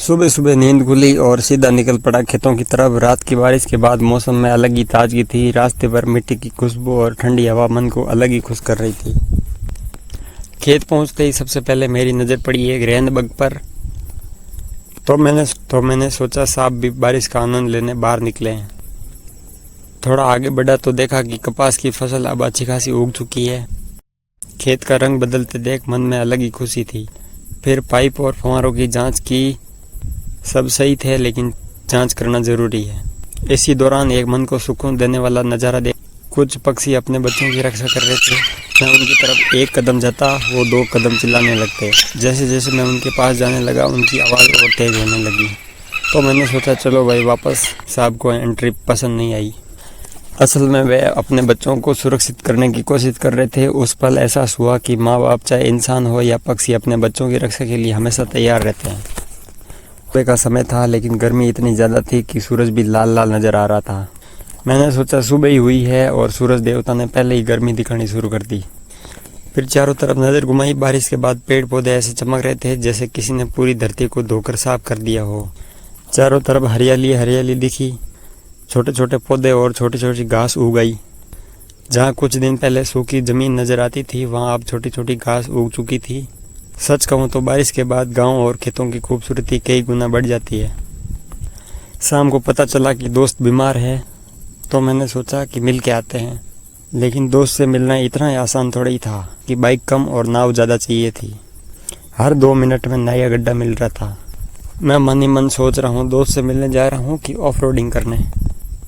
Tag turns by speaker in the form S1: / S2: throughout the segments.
S1: सुबह सुबह नींद खुली और सीधा निकल पड़ा खेतों की तरफ। रात की बारिश के बाद मौसम में अलग ही ताजगी थी। रास्ते पर मिट्टी की खुशबू और ठंडी हवा मन को अलग ही खुश कर रही थी। खेत पहुंचते ही सबसे पहले मेरी नज़र पड़ी एक रेंद बग पर। तो मैंने सोचा साहब भी बारिश का आनंद लेने बाहर निकले हैं। थोड़ा आगे बढ़ा तो देखा कि कपास की फसल अब अच्छी खासी उग चुकी है। खेत का रंग बदलते देख मन में अलग ही खुशी थी। फिर पाइप और फव्वारों की जांच की। सब सही थे, लेकिन जांच करना ज़रूरी है। इसी दौरान एक मन को सुकून देने वाला नज़ारा देख कुछ पक्षी अपने बच्चों की रक्षा कर रहे थे। मैं उनकी तरफ एक कदम जाता, वो 2 कदम चिल्लाने लगते। जैसे जैसे मैं उनके पास जाने लगा उनकी आवाज़ और तेज़ होने लगी। तो मैंने सोचा चलो भाई वापस। साहब को एंट्री पसंद नहीं आई। असल में वे अपने बच्चों को सुरक्षित करने की कोशिश कर रहे थे। उस पल एहसास हुआ कि माँ बाप चाहे इंसान हो या पक्षी अपने बच्चों की रक्षा के लिए हमेशा तैयार रहते हैं। सुबह का समय था, लेकिन गर्मी इतनी ज़्यादा थी कि सूरज भी लाल लाल नज़र आ रहा था। मैंने सोचा सुबह ही हुई है और सूरज देवता ने पहले ही गर्मी दिखानी शुरू कर दी। फिर चारों तरफ नज़र घुमाई। बारिश के बाद पेड़ पौधे ऐसे चमक रहे थे जैसे किसी ने पूरी धरती को धोकर साफ कर दिया हो। चारों तरफ हरियाली हरियाली दिखी। छोटे छोटे पौधे और छोटी छोटी घास उग गई। जहाँ कुछ दिन पहले सूखी ज़मीन नज़र आती थी, वहाँ अब छोटी छोटी घास उग चुकी थी। सच कहूँ तो बारिश के बाद गांव और खेतों की खूबसूरती कई गुना बढ़ जाती है। शाम को पता चला कि दोस्त बीमार है, तो मैंने सोचा कि मिल के आते हैं। लेकिन दोस्त से मिलना इतना आसान थोड़ा ही था कि बाइक कम और नाव ज़्यादा चाहिए थी। हर 2 मिनट में नया गड्ढा मिल रहा था। मैं मन ही मन सोच रहा हूँ दोस्त से मिलने जा रहा हूँ कि ऑफ रोडिंग करने।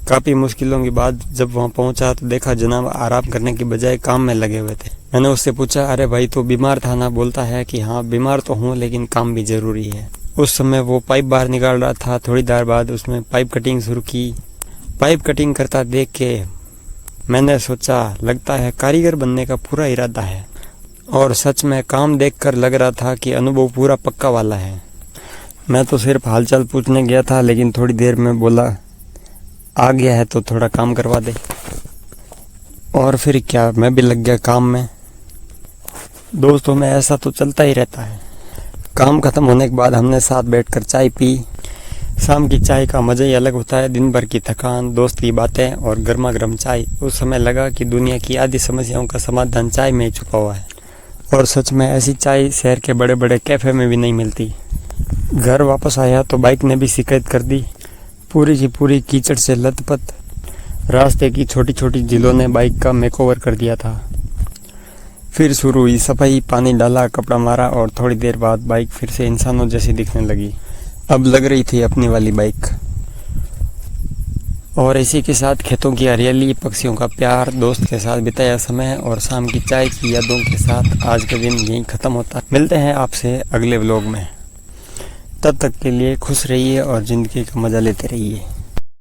S1: काफ़ी मुश्किलों के बाद जब वहाँ पहुँचा तो देखा जनाब आराम करने की बजाय काम में लगे हुए थे। मैंने उससे पूछा अरे भाई तो बीमार था ना? बोलता है कि हाँ बीमार तो हूँ, लेकिन काम भी ज़रूरी है। उस समय वो पाइप बाहर निकाल रहा था। थोड़ी देर बाद उसमें पाइप कटिंग शुरू की। पाइप कटिंग करता देख के मैंने सोचा लगता है कारीगर बनने का पूरा इरादा है। और सच में काम देखकर लग रहा था कि अनुभव पूरा पक्का वाला है। मैं तो सिर्फ हालचाल पूछने गया था, लेकिन थोड़ी देर में बोला आ गया है तो थोड़ा काम करवा दे। और फिर क्या, मैं भी लग गया काम में। दोस्तों में ऐसा तो चलता ही रहता है। काम खत्म होने के बाद हमने साथ बैठकर चाय पी। शाम की चाय का मज़ा ही अलग होता है। दिन भर की थकान, दोस्त की बातें और गर्मा गर्म चाय। उस समय लगा कि दुनिया की आधी समस्याओं का समाधान चाय में ही छुपा हुआ है। और सच में ऐसी चाय शहर के बड़े बड़े कैफ़े में भी नहीं मिलती। घर वापस आया तो बाइक ने भी शिकायत कर दी। पूरी की पूरी कीचड़ से लथपथ। रास्ते की छोटी छोटी झीलों ने बाइक का मेकओवर कर दिया था। फिर शुरू हुई सफाई। पानी डाला, कपड़ा मारा और थोड़ी देर बाद बाइक फिर से इंसानों जैसी दिखने लगी। अब लग रही थी अपनी वाली बाइक। और इसी के साथ खेतों की हरियाली, पक्षियों का प्यार, दोस्त के साथ बिताया समय और शाम की चाय की यादों के साथ आज का दिन यहीं ख़त्म होता। मिलते हैं आपसे अगले व्लॉग में। तब तक के लिए खुश रहिए और ज़िंदगी का मज़ा लेते रहिए।